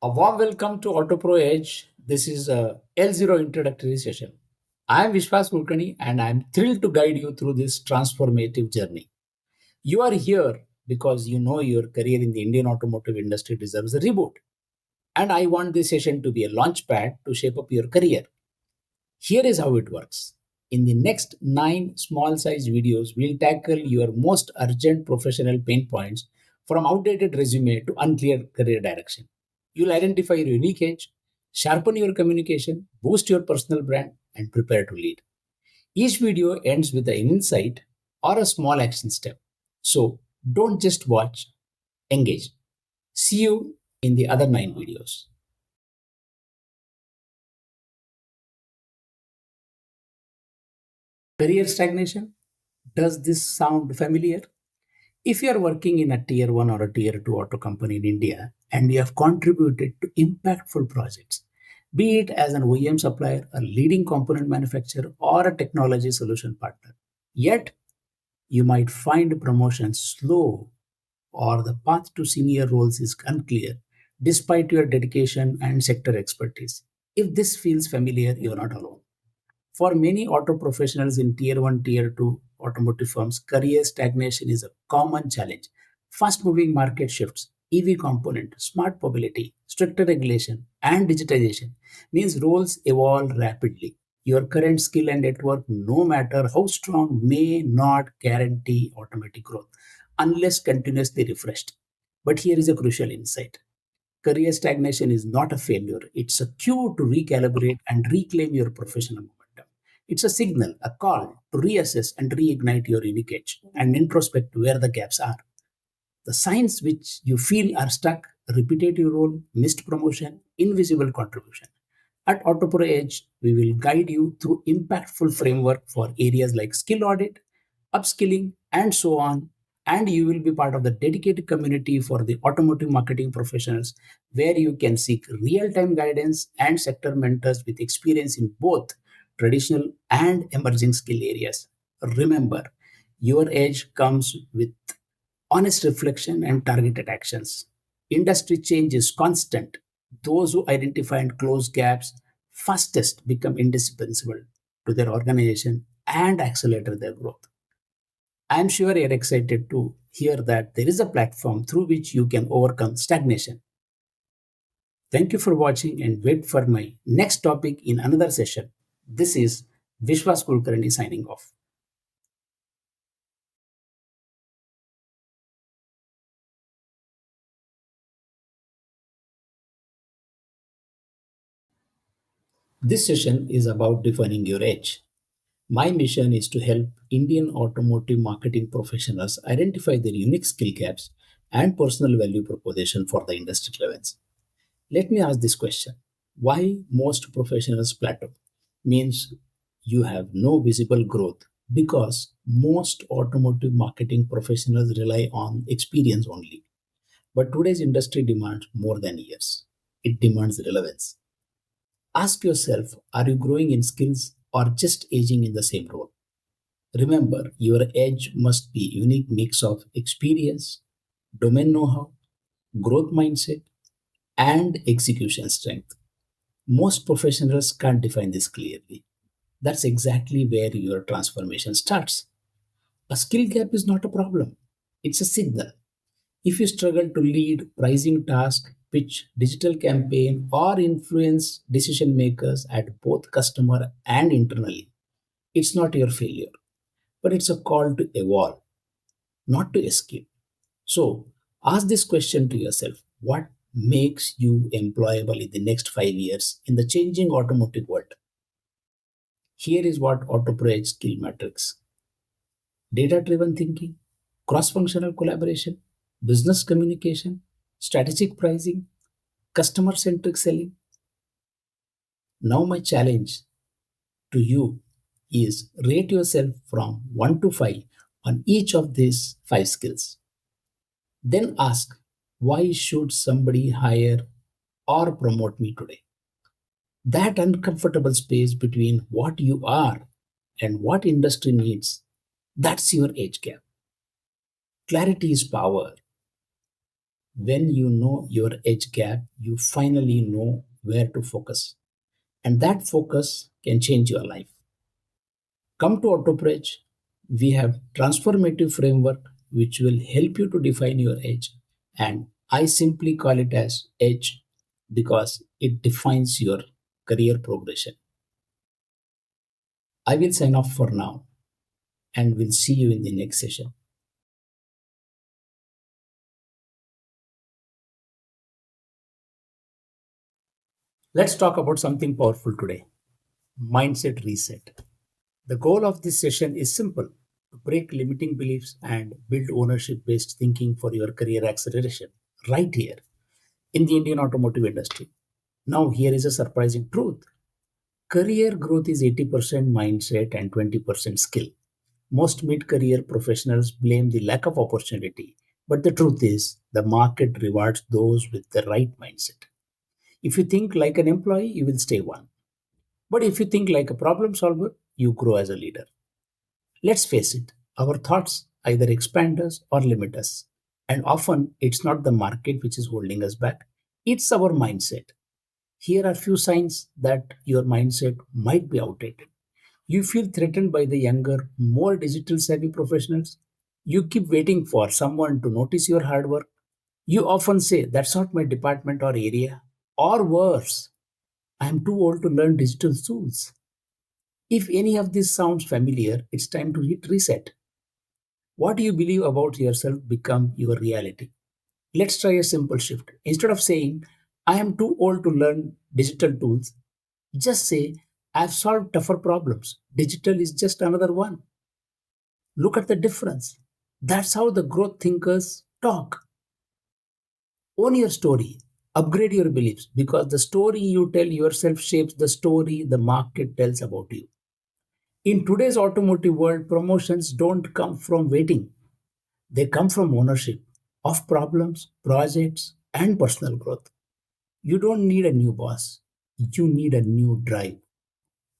A warm welcome to AutoPRO Edge. This is a L0 introductory session. I am Vishwas Kulkarni and I am thrilled to guide you through this transformative journey. You are here because you know your career in the Indian automotive industry deserves a reboot. And I want this session to be a launch pad to shape up your career. Here is how it works. In the next 9 small size videos, we'll tackle your most urgent professional pain points from outdated resume to unclear career direction. You'll identify your unique edge, sharpen your communication, boost your personal brand, and prepare to lead. Each video ends with an insight or a small action step. So don't just watch, engage. See you in the other 9 videos. Career stagnation? Does this sound familiar? If you are working in a tier 1 or a tier 2 auto company in India and you have contributed to impactful projects, be it as an OEM supplier, a leading component manufacturer, or a technology solution partner, yet you might find promotion slow or the path to senior roles is unclear despite your dedication and sector expertise. If this feels familiar, you're not alone. For many auto professionals in tier 1, tier 2 automotive firms, career stagnation is a common challenge. Fast moving market shifts, EV component, smart mobility, stricter regulation, and digitization means roles evolve rapidly. Your current skill and network, no matter how strong, may not guarantee automatic growth unless continuously refreshed. But here is a crucial insight. Career stagnation is not a failure, it's a cue to recalibrate and reclaim your professional momentum. It's a signal, a call to reassess and reignite your unique edge and introspect where the gaps are. The signs which you feel are stuck, repetitive role, missed promotion, invisible contribution. At AutoPro Edge, we will guide you through impactful framework for areas like skill audit, upskilling, and so on. And you will be part of the dedicated community for the automotive marketing professionals where you can seek real time guidance and sector mentors with experience in both traditional and emerging skill areas. Remember, your edge comes with honest reflection and targeted actions. Industry change is constant. Those who identify and close gaps fastest become indispensable to their organization and accelerate their growth. I'm sure you're excited to hear that there is a platform through which you can overcome stagnation. Thank you for watching and wait for my next topic in another session. This is Vishwas Kulkarni signing off. This session is about defining your edge. My mission is to help Indian automotive marketing professionals identify their unique skill gaps and personal value proposition for the industry relevance. Let me ask this question. Why most professionals plateau? Means you have no visible growth because most automotive marketing professionals rely on experience only. But today's industry demands more than years. It demands relevance. Ask yourself, are you growing in skills or just aging in the same role? Remember, your edge must be unique mix of experience, domain know-how, growth mindset, and execution strength. Most professionals can't define this clearly. That's exactly where your transformation starts. A skill gap is not a problem, it's a signal. If you struggle to lead pricing task, pitch digital campaign, or influence decision makers at both customer and internally, it's not your failure, but it's a call to evolve, not to escape. So ask this question to yourself. What makes you employable in the next 5 years in the changing automotive world? Here is what AutoPro skill matrix: data driven thinking, cross functional collaboration, business communication, strategic pricing, customer centric selling. Now, my challenge to you is rate yourself from 1 to 5 on each of these 5 skills. Then ask, why should somebody hire or promote me today? That uncomfortable space between what you are and what industry needs, that's your age gap. Clarity is power. When you know your edge gap, you finally know where to focus. And that focus can change your life. Come to AutoPRO. We have transformative framework which will help you to define your edge. And I simply call it as edge because it defines your career progression. I will sign off for now and we'll see you in the next session. Let's talk about something powerful today: mindset reset. The goal of this session is simple: to break limiting beliefs and build ownership based thinking for your career acceleration right here in the Indian automotive industry. Now, here is a surprising truth: career growth is 80% mindset and 20% skill. Most mid career professionals blame the lack of opportunity, but the truth is the market rewards those with the right mindset. If you think like an employee, you will stay one. But if you think like a problem solver, you grow as a leader. Let's face it, our thoughts either expand us or limit us. And often it's not the market which is holding us back, it's our mindset. Here are few signs that your mindset might be outdated. You feel threatened by the younger, more digital savvy professionals. You keep waiting for someone to notice your hard work. You often say, "That's not my department or area." Or worse, "I am too old to learn digital tools." If any of this sounds familiar, it's time to hit reset. What you believe about yourself become your reality. Let's try a simple shift. Instead of saying, "I am too old to learn digital tools," just say, "I've solved tougher problems. Digital is just another one." Look at the difference. That's how the growth thinkers talk. Own your story. Upgrade your beliefs because the story you tell yourself shapes the story the market tells about you. In today's automotive world, promotions don't come from waiting, they come from ownership of problems, projects, and personal growth. You don't need a new boss, you need a new drive.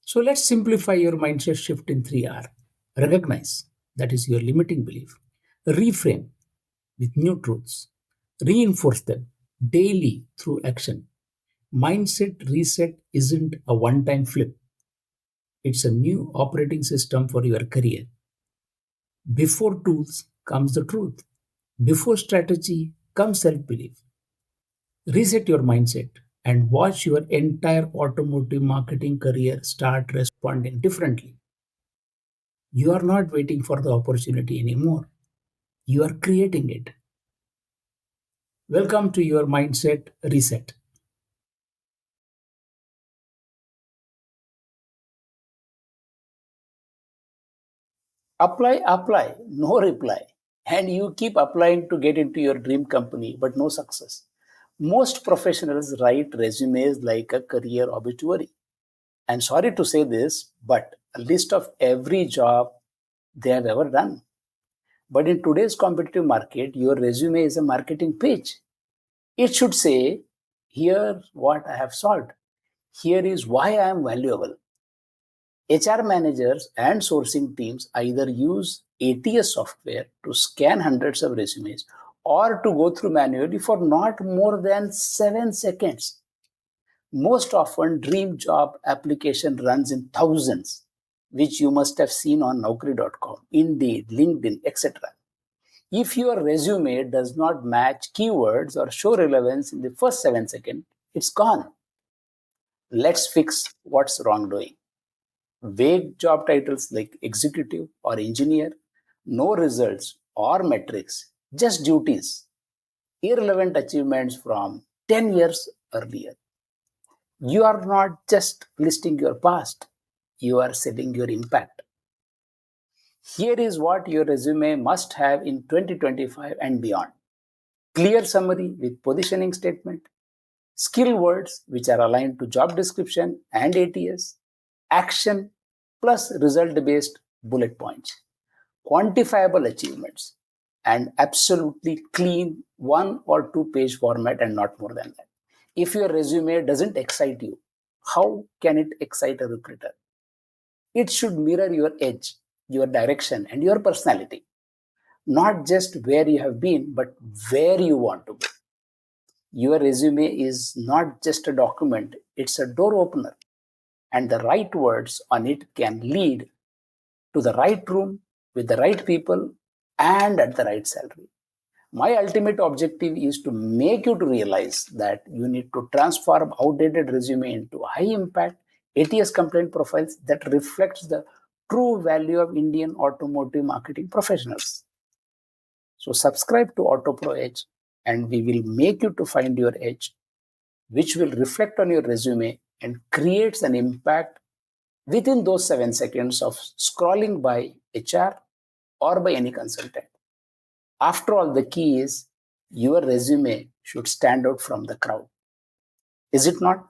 So let's simplify your mindset shift in 3R. Recognize, that is your limiting belief. Reframe with new truths. Reinforce them daily through action. Mindset reset isn't a one time flip, it's a new operating system for your career. Before tools comes the truth. Before strategy comes self belief. Reset your mindset and watch your entire automotive marketing career start responding differently. You are not waiting for the opportunity anymore. You are creating it. Welcome to your mindset reset. Apply, no reply. And you keep applying to get into your dream company, but no success. Most professionals write resumes like a career obituary. I'm sorry to say this, but a list of every job they have ever done. But in today's competitive market, your resume is a marketing page. It should say, "Here what I have solved. Here is why I am valuable." HR managers and sourcing teams either use ATS software to scan hundreds of resumes or to go through manually for not more than 7 seconds. Most often, dream job application runs in thousands, which you must have seen on Naukri.com, Indeed, LinkedIn, etc. If your resume does not match keywords or show relevance in the first 7 seconds, it's gone. Let's fix what's wrong doing. Vague job titles like executive or engineer, no results or metrics, just duties, irrelevant achievements from 10 years earlier. You are not just listing your past, you are selling your impact. Here is what your resume must have in 2025 and beyond: clear summary with positioning statement, skill words which are aligned to job description and ATS, action plus result based bullet points, quantifiable achievements, and absolutely clean 1 or 2 page format and not more than that. If your resume doesn't excite you, how can it excite a recruiter? It should mirror your edge, your direction, and your personality, not just where you have been, but where you want to go. Your resume is not just a document, it's a door opener. And the right words on it can lead to the right room with the right people and at the right salary. My ultimate objective is to make you to realize that you need to transform outdated resume into high impact ATS compliant profiles that reflects the true value of Indian automotive marketing professionals. So subscribe to AutoPRO Edge and we will make you to find your edge, which will reflect on your resume and creates an impact within those 7 seconds of scrolling by HR or by any consultant. After all, the key is your resume should stand out from the crowd. Is it not?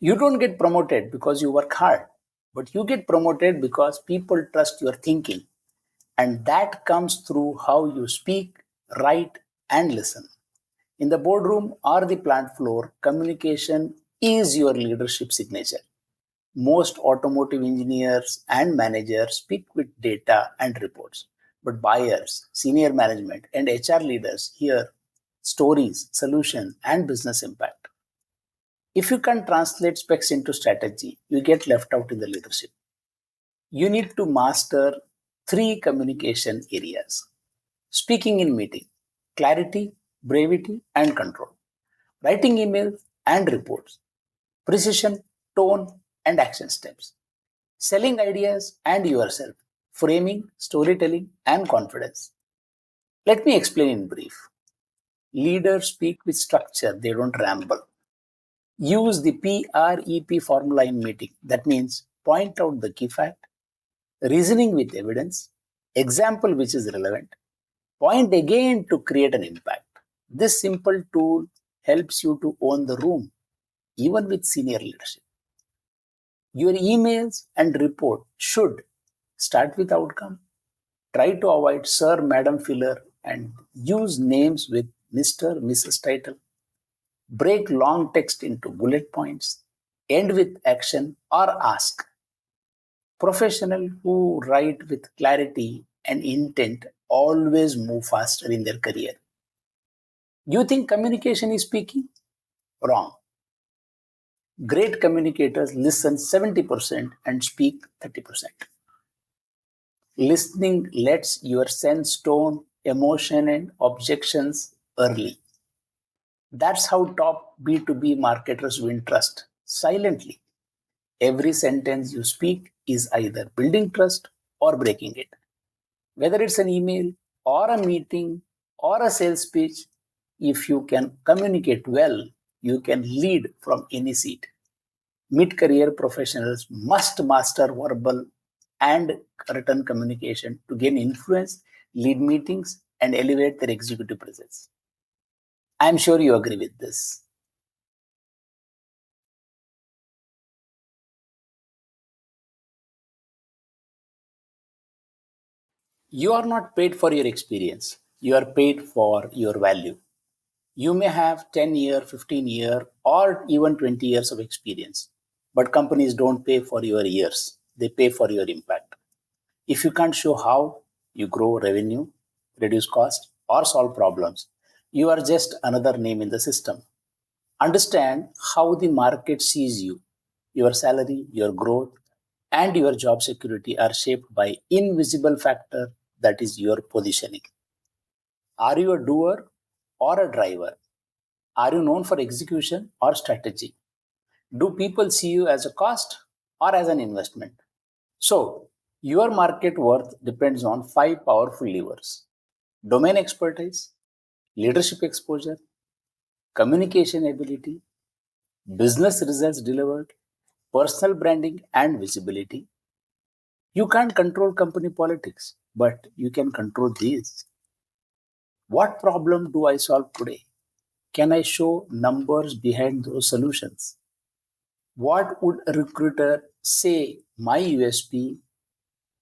You don't get promoted because you work hard, but you get promoted because people trust your thinking. And that comes through how you speak, write, and listen. In the boardroom or the plant floor, communication is your leadership signature. Most automotive engineers and managers speak with data and reports, but buyers, senior management, and HR leaders hear stories, solutions, and business impact. If you can translate specs into strategy, you get left out in the leadership. You need to master three communication areas: speaking in meeting, clarity, brevity, and control; writing emails and reports, precision, tone, and action steps; selling ideas and yourself, framing, storytelling, and confidence. Let me explain in brief. Leaders speak with structure, they don't ramble. Use the PREP formula in meeting. That means point out the key fact, reasoning with evidence, example which is relevant, point again to create an impact. This simple tool helps you to own the room, even with senior leadership. Your emails and report should start with outcome. Try to avoid Sir, Madam filler and use names with Mr. Mrs. title. Break long text into bullet points. End with action or ask. Professionals who write with clarity and intent always move faster in their career. You think communication is speaking? Wrong. Great communicators listen 70% and speak 30%. Listening lets your sense tone, emotion, and objections early. That's how top B2B marketers win trust silently. Every sentence you speak is either building trust or breaking it. Whether it's an email or a meeting or a sales pitch, if you can communicate well, you can lead from any seat. Mid career professionals must master verbal and written communication to gain influence, lead meetings, and elevate their executive presence. I'm sure you agree with this. You are not paid for your experience, you are paid for your value. You may have 10 year, 15 year, or even 20 years of experience, but companies don't pay for your years, they pay for your impact. If you can't show how you grow revenue, reduce cost, or solve problems, you are just another name in the system. Understand how the market sees you. Your salary, your growth, and your job security are shaped by invisible factor, that is your positioning. Are you a doer or a driver? Are you known for execution or strategy? Do people see you as a cost or as an investment? So, your market worth depends on five powerful levers: domain expertise, leadership exposure, communication ability, business results delivered, personal branding, and visibility. You can't control company politics, but you can control these. What problem do I solve today? Can I show numbers behind those solutions? What would a recruiter say my USP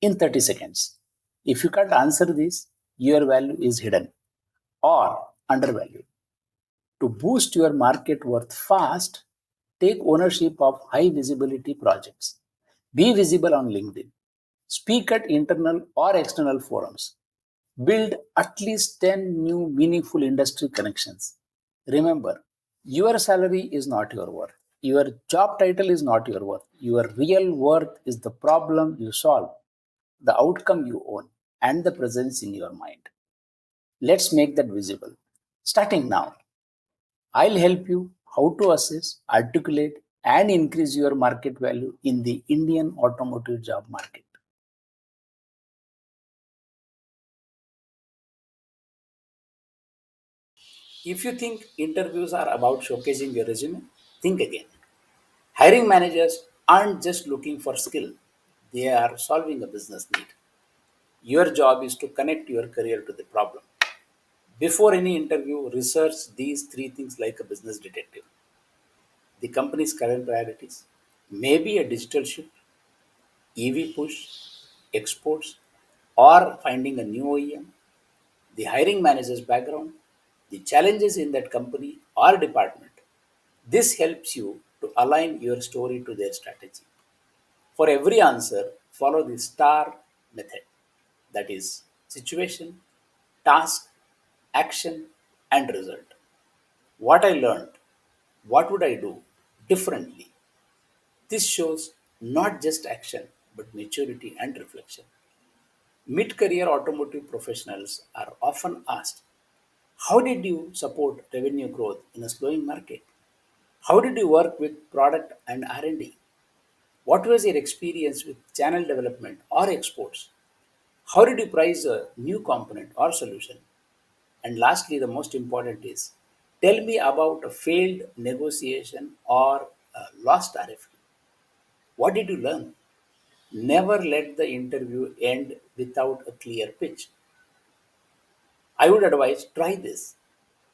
in 30 seconds? If you can't answer this, your value is hidden or undervalued. To boost your market worth fast, take ownership of high visibility projects. Be visible on LinkedIn. Speak at internal or external forums. Build at least 10 new meaningful industry connections. Remember, your salary is not your worth. Your job title is not your worth. Your real worth is the problem you solve, the outcome you own, and the presence in your mind. Let's make that visible. Starting now, I'll help you how to assess, articulate, and increase your market value in the Indian automotive job market. If you think interviews are about showcasing your resume, think again. Hiring managers aren't just looking for skill, they are solving a business need. Your job is to connect your career to the problem. Before any interview, research these three things like a business detective: the company's current priorities, maybe a digital shift, EV push, exports, or finding a new OEM, the hiring manager's background, the challenges in that company or department. This helps you to align your story to their strategy. For every answer, follow the STAR method, that is, situation, task, action, and result. What I learned, what would I do differently? This shows not just action, but maturity and reflection. Mid career automotive professionals are often asked, how did you support revenue growth in a slowing market? How did you work with product and R&D? What was your experience with channel development or exports? How did you price a new component or solution? And lastly, the most important is, tell me about a failed negotiation or a lost RFQ. What did you learn? Never let the interview end without a clear pitch. I would advise try this.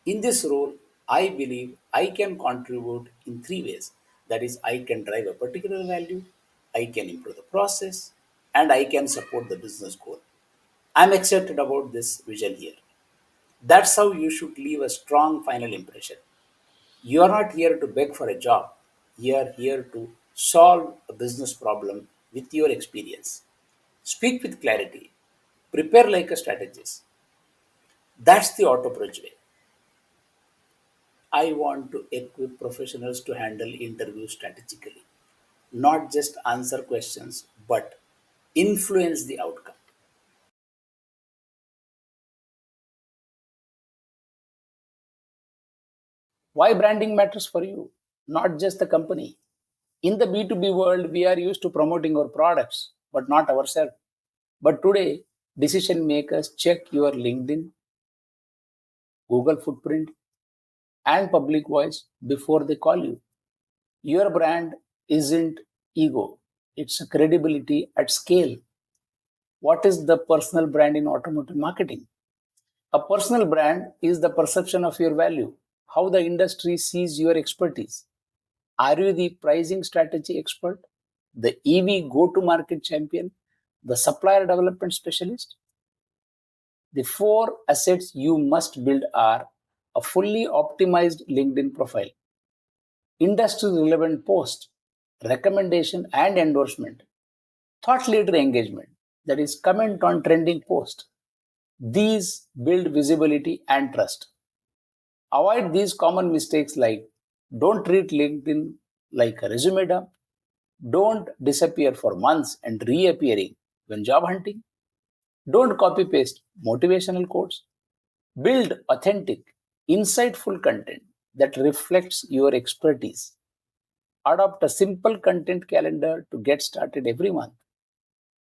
In this role, I believe I can contribute in three ways. That is, I can drive a particular value, I can improve the process, and I can support the business goal. I'm excited about this vision here. That's how you should leave a strong final impression. You are not here to beg for a job, you are here to solve a business problem with your experience. Speak with clarity, prepare like a strategist. That's the AutoPRO way. I want to equip professionals to handle interviews strategically, not just answer questions, but influence the outcome. Why branding matters for you, not just the company. In the B2B world, we are used to promoting our products, but not ourselves. But today, decision makers check your LinkedIn, Google footprint, and public voice before they call you. Your brand isn't ego, it's a credibility at scale. What is the personal brand in automotive marketing? A personal brand is the perception of your value, how the industry sees your expertise. Are you the pricing strategy expert, the EV go to market champion, the supplier development specialist? The four assets you must build are a fully optimized LinkedIn profile, industry relevant post, recommendation and endorsement, thought leader engagement, that is, comment on trending post. These build visibility and trust. Avoid these common mistakes like don't treat LinkedIn like a resume dump, don't disappear for months and reappearing when job hunting, don't copy paste motivational quotes, build authentic, insightful content that reflects your expertise. Adopt a simple content calendar to get started every month.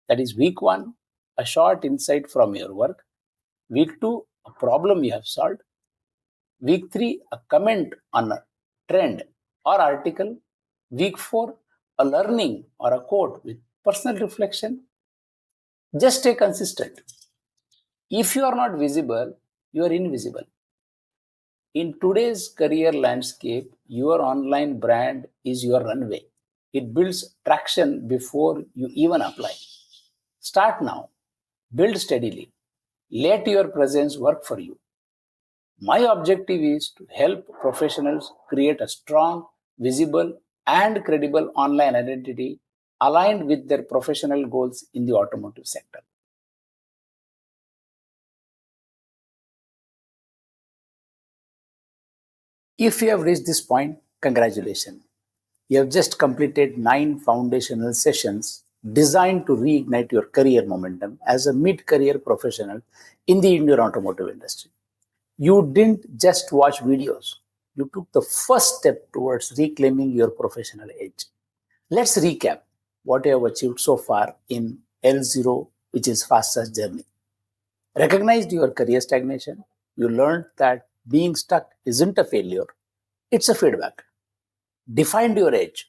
That is, week one, a short insight from your work. Week two, a problem you have solved. Week three, a comment on a trend or article. Week four, a learning or a quote with personal reflection. Just stay consistent. If you are not visible, you are invisible. In today's career landscape, your online brand is your runway. It builds traction before you even apply. Start now, build steadily. Let your presence work for you. My objective is to help professionals create a strong, visible, and credible online identity aligned with their professional goals in the automotive sector. If you have reached this point, congratulations. You have just completed 9 foundational sessions designed to reignite your career momentum as a mid career professional in the Indian automotive industry. You didn't just watch videos, you took the first step towards reclaiming your professional edge. Let's recap what you have achieved so far in L0, which is fastest journey. Recognized your career stagnation. You learned that being stuck isn't a failure, it's a feedback. Defined your edge.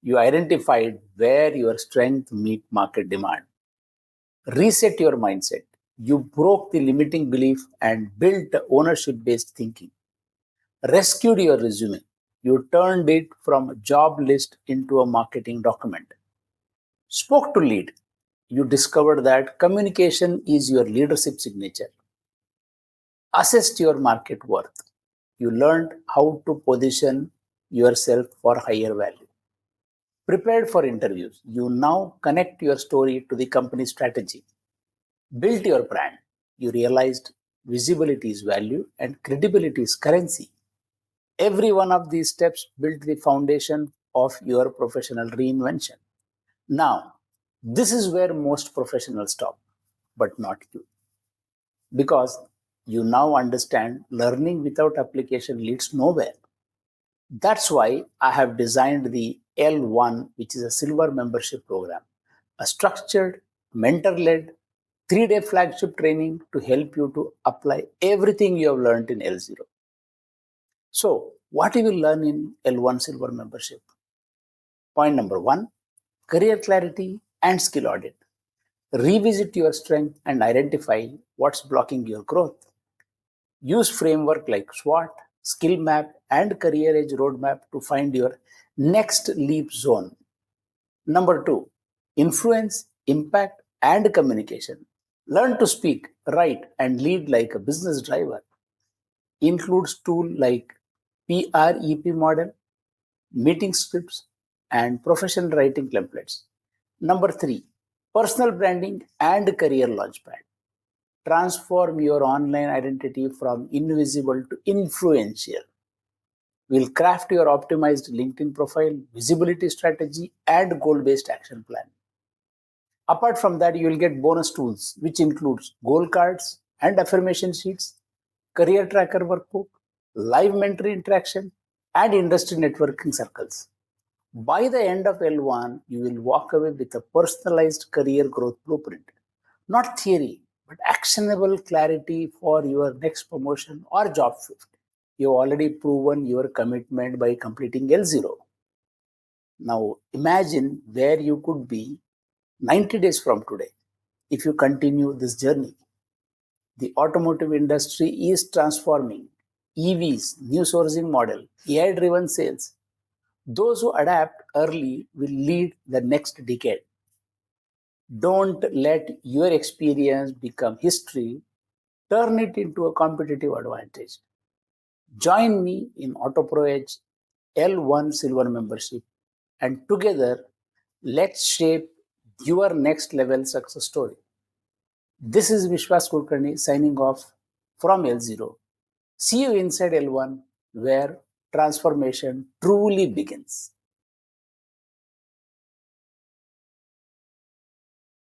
You identified where your strength meet market demand. Reset your mindset. You broke the limiting belief and built ownership based thinking. Rescued your resume. You turned it from a job list into a marketing document. Spoke to lead. You discovered that communication is your leadership signature. Assessed your market worth. You learned how to position yourself for higher value. Prepared for interviews. You now connect your story to the company strategy. Built your brand. You realized visibility is value and credibility is currency. Every one of these steps built the foundation of your professional reinvention. Now, this is where most professionals stop, but not you. Because you now understand learning without application leads nowhere. That's why I have designed the L1, which is a silver membership program, a structured, mentor led, 3-day flagship training to help you to apply everything you have learned in L0. So, what you will learn in L1 silver membership? Point number one, career clarity and skill audit. Revisit your strength and identify what's blocking your growth. Use framework like SWOT, skill map, and career edge roadmap to find your next leap zone. Number two, influence, impact, and communication. Learn to speak, write, and lead like a business driver. Includes tools like PREP model, meeting scripts, and professional writing templates. Number three, personal branding and career launchpad. Transform your online identity from invisible to influential. We'll craft your optimized LinkedIn profile, visibility strategy, and goal based action plan. Apart from that, you will get bonus tools, which includes goal cards and affirmation sheets, career tracker workbook, live mentor interaction, and industry networking circles. By the end of L1, you will walk away with a personalized career growth blueprint. Not theory, but actionable clarity for your next promotion or job shift. You've already proven your commitment by completing L0. Now imagine where you could be 90 days from today if you continue this journey. The automotive industry is transforming. EVs, new sourcing model, AI driven sales. Those who adapt early will lead the next decade. Don't let your experience become history, turn it into a competitive advantage. Join me in AutoPRO Edge L1 Silver membership, and together let's shape your next level success story. This is Vishwas Kulkarni signing off from L0. See you inside L1 where transformation truly begins.